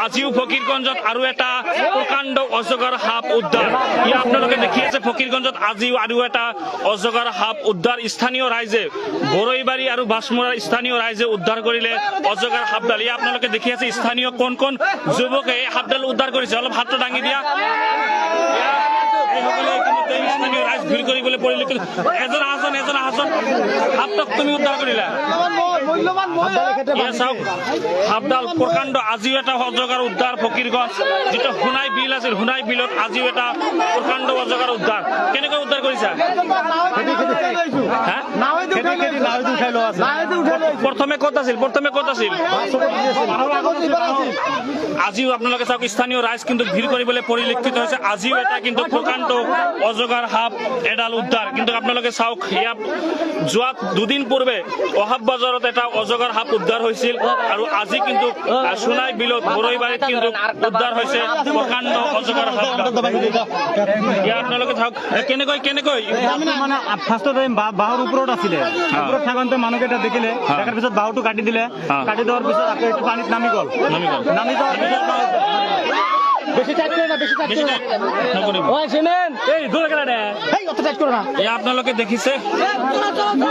আজিও ফকিৰগঞ্জত আৰু এটা প্ৰকাণ্ড অজগৰ সাপ উদ্ধাৰ ইয়া আপোনালোকে দেখি আছে ফকিৰগঞ্জত আজিও আৰু এটা অজগৰ সাপ উদ্ধাৰ স্থানীয় ৰাইজে বৰৈবাৰী আৰু বাছমৰাৰ স্থানীয় ৰাইজে উদ্ধাৰ কৰিলে অজগৰ সাপডাল ইয়া আপোনালোকে দেখি আছে স্থানীয় কোন কোন যুৱকে এই সাপডাল উদ্ধাৰ কৰিছে অলপ হাতটো দাঙি দিয়া স্থানীয় ৰাইজ ভিৰ কৰিবলৈ পৰিলক্ষিত এজন আহাজন সাপটোক তুমি উদ্ধাৰ কৰিলা চাওক সাপডাল প্ৰকাণ্ড আজিও এটা অজগৰ উদ্ধাৰ ফকিৰগঞ্জ যিটো সোণাই বিল আছিল সোণাই বিলত আজিও এটা প্ৰকাণ্ড অজগৰ উদ্ধাৰ কেনেকৈ উদ্ধাৰ কৰিছা প্ৰথমে ক'ত আছিল আজিও আপোনালোকে চাওক স্থানীয় ৰাইজ কিন্তু ভিৰ কৰিবলৈ পৰিলক্ষিত হৈছে আজিও এটা কিন্তু প্ৰকাণ্ড অজগৰ সাপ এডাল উদ্ধাৰ কিন্তু আপোনালোকে চাওক ইয়াত যোৱা দুদিন পূৰ্বে অহাব বজাৰত এটা অজগৰ সাপ উদ্ধাৰ হৈছিল আৰু আজি কিন্তু সোণাই বিলত বৰৈবাৰীত কিন্তু উদ্ধাৰ হৈছে প্ৰকাণ্ড অজগৰ সাপ ইয়াত আপোনালোকে চাওক কেনেকৈ মানে ফাৰ্ষ্টতে বাঁহৰ ওপৰত আছিলে ওপৰত থাকোঁতে মানুহকেইটা দেখিলে দেখাৰ পিছত বাঁহটো কাটি দিলে কাটি দেওয়ার পিছত আকৌ একটু পানীত নামি গ'ল নামি যাওয়ার পিছত বেশি টাইট করে না ওই শুনেন এই দূরে গেলা দে এই অত টাইট করো না এই আপোনালোকে দেখিছে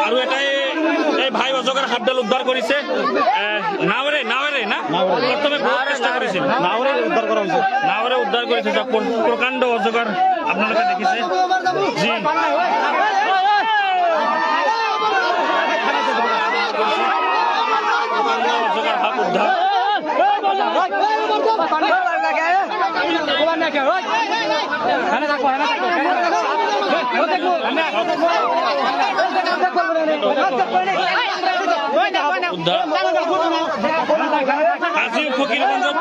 আৰু এটাই এই ভাই অজগৰ সাপডাল উদ্ধাৰ কৰিছে নাওৰে না প্ৰথমে বহুত চেষ্টা কৰিছিল নাওৰে উদ্ধাৰ কৰা হয়েছে নাওৰে উদ্ধাৰ কৰিছে প্ৰকাণ্ড অজগৰ আপোনালোকে দেখিছে জি অজগৰ সাপ উদ্ধাৰ আজিও ফকিৰগঞ্জত